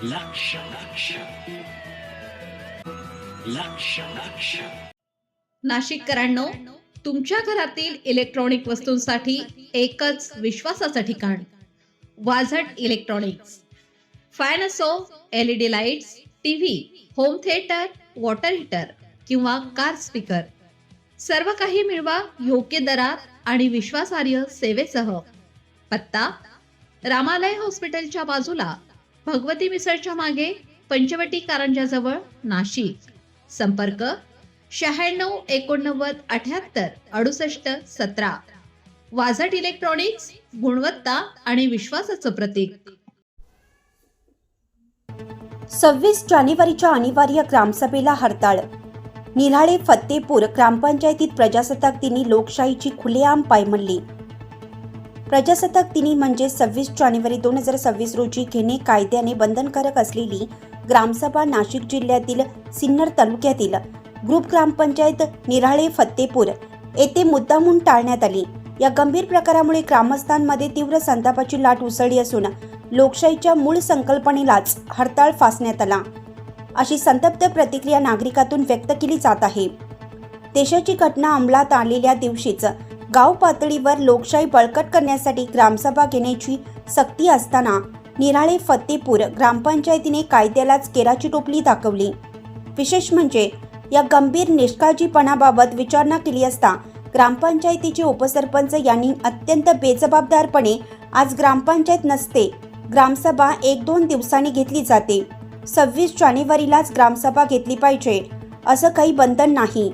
लक्ष लक्ष लक्ष लक्ष नाशिककरांनो, तुमच्या घरातील इलेक्ट्रॉनिक वस्तूंसाठी एकच विश्वासाचं ठिकाण वाझट इलेक्ट्रॉनिक्स. फॅन असो, LED lights, TV, home theatre, water heater किंवा कार स्पीकर, सर्व काही मिळवा योग्य दरात आणि विश्वासार्ह सेवेसह. पत्ता: रामालय हॉस्पिटलच्या बाजूला, भगवती मिसळच्या मागे, पंचवटी कारंजाजवळ, नाशिक. संपर्क: 96 89 78 68 17. वाझट इलेक्ट्रॉनिक्स, गुणवत्ता आणि विश्वासाचं प्रतीक. 26 जानेवारीच्या अनिवार्य ग्रामसभेला हरताळ. निराळे फत्तेपूर ग्रामपंचायतीत प्रजासत्ताक दिनी लोकशाहीची खुलेआम पायमल्ली. प्रजासत्ताक दिनी म्हणजे 26 जानेवारी 2026 रोजी घेणे कायद्याने बंधनकारक असलेली ग्रामसभा नाशिक जिल्ह्यातील सिन्नर तालुक्यातील ग्रुप ग्रामपंचायत निराळे फत्तेपूर येथे मुद्दामून टाळण्यात आली. या गंभीर प्रकारामुळे ग्रामस्थांमध्ये तीव्र संतापाची लाट उसळली असून लोकशाहीच्या मूळ संकल्पनेलाच हरताळ फासण्यात आला, अशी संतप्त प्रतिक्रिया नागरिकातून व्यक्त केली जात आहे. देशाची घटना अंमलात आलेल्या दिवशीच गाव पातळीवर लोकशाही बळकट करण्यासाठी ग्रामसभा घेण्याची सक्ती असताना निराळे फत्तेपूर ग्रामपंचायतीने कायद्यालाच केराची टोपली दाखवली. विशेष म्हणजे या गंभीर निष्काळजीपणाबाबत विचारणा केली असता ग्रामपंचायतीचे उपसरपंच यांनी अत्यंत बेजबाबदारपणे आज ग्रामपंचायत नसते, ग्रामसभा 1-2 दिवसांनी घेतली जाते, 26 जानेवारीलाच ग्रामसभा घेतली पाहिजे असं काही बंधन नाही,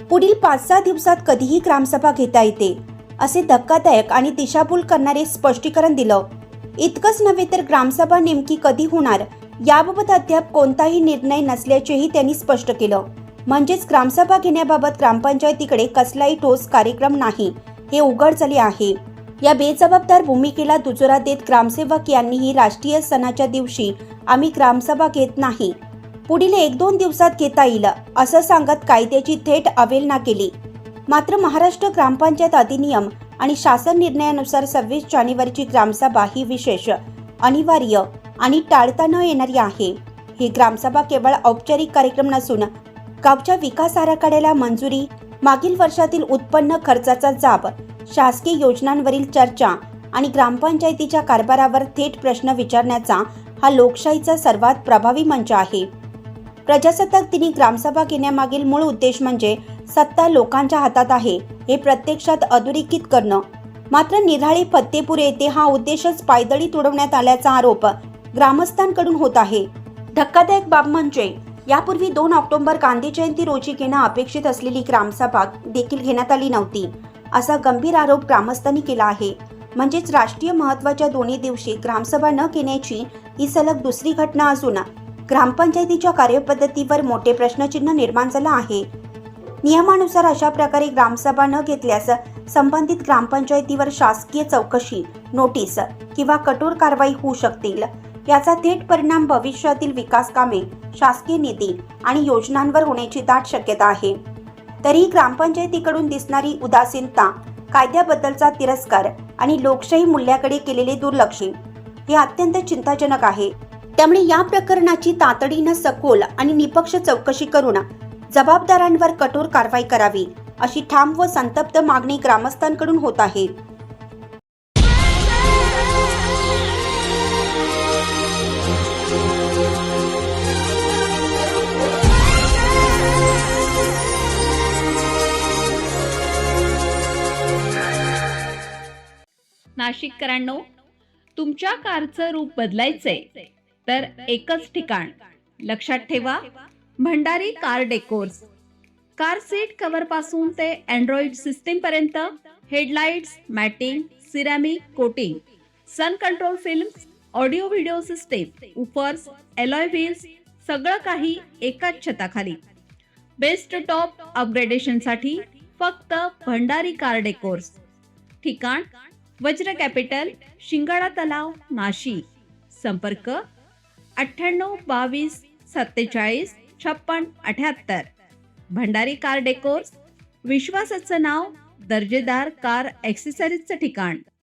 पुढील 5-6 दिवसात कधीही ग्रामसभा घेता येते, असे धक्कादायक आणि दिशाभूल करणारे स्पष्टीकरण दिलं. इतकंच नव्हे तर ग्रामसभा नेमकी कधी होणार याबाबत अद्याप कोणताही निर्णय नसल्याचेही त्यांनी स्पष्ट केलं. म्हणजेच ग्रामसभा घेण्याबाबत ग्रामपंचायतीकडे कसलाही ठोस कार्यक्रम नाही हे उघड झाले आहे. या बेजबाबदार भूमिकेला दुजोरा देत ग्रामसेवक यांनीही राष्ट्रीय सणाच्या दिवशी आम्ही ग्रामसभा घेत नाही, पुढील 1-2 दिवसात घेता येईल असं सांगत कायद्याची थेट अवहेलना केली. मात्र महाराष्ट्र ग्रामपंचायत अधिनियम आणि शासन निर्णयानुसार 26 जानेवारीची ग्रामसभा ही विशेष, अनिवार्य आणि टाळता न येणारी आहे. ही ग्रामसभा केवळ औपचारिक कार्यक्रम नसून गावच्या विकास आराखड्याला मंजुरी, मागील वर्षातील उत्पन्न खर्चाचा जाब, शासकीय योजनांवरील चर्चा आणि ग्रामपंचायतीच्या कारभारावर थेट प्रश्न विचारण्याचा हा लोकशाहीचा सर्वात प्रभावी मंच आहे. प्रजासत्ताक दिनी ग्रामसभा घेण्यामागील मूळ उद्देश म्हणजे सत्ता लोकांच्या हातात आहे हे प्रत्यक्षात अधोरेखित करणं. मात्र निराळे फत्तेपूर येथे हा उद्देशच पायदळी तुडवण्यात आल्याचा आरोप ग्रामस्थांकडून होत आहे. धक्कादायक बाब म्हणजे यापूर्वी 2 ऑक्टोबर गांधी जयंती रोजी घेणं अपेक्षित असलेली ग्रामसभा देखील घेण्यात आली नव्हती, असा गंभीर आरोप ग्रामस्थांनी केला आहे. म्हणजेच राष्ट्रीय महत्त्वाच्या दोन्ही दिवशी ग्रामसभा न घेण्याची ही सलग दुसरी घटना असून ग्रामपंचायतीच्या कार्यपद्धतीवर मोठे प्रश्नचिन्ह निर्माण झालं आहे. नियमानुसार अशा प्रकारे ग्रामसभा न घेतल्यास संबंधित ग्रामपंचायतीवर शासकीय चौकशी, नोटीस किंवा कठोर कारवाई होऊ शकतील. याचा थेट परिणाम भविष्यातील विकास कामे, शासकीय निधी आणि योजनांवर होण्याची दाट शक्यता आहे. तरीही ग्रामपंचायतीकडून दिसणारी उदासीनता, कायद्याबद्दलचा तिरस्कार आणि लोकशाही मूल्याकडे केलेले दुर्लक्ष हे अत्यंत चिंताजनक आहे. त्यामुळे या प्रकरणाची तातडीनं सखोल आणि निपक्ष चौकशी करून जबाबदारांवर कठोर कारवाई करावी, अशी ठाम व संतप्त मागणी ग्रामस्थांकडून होत आहे. नाशिककरांनो, तुमच्या कारचं रूप बदलायचंय तर एकच ठिकाण लक्षात ठेवा, Bhandari car decors. Car seat cover पासून ते अँड्रॉइड सिस्टीम पर्यंत, headlights, matting, ceramic coating, sun control films, audio video system, woofers, alloy wheels, सगळं काही एकाच छताखाली. बेस्ट टॉप अपग्रेडेशनसाठी फक्त भंडारी कार डेकोर्स. ठिकाण: वज्र कॅपिटल, शिंगाडा तलाव, नाशिक. संपर्क: 98 22 47 56 78. भंडारी कार डेकोर्स, विश्वासाचं नाव, दर्जेदार कार ॲक्सेसरीजचं ठिकाण.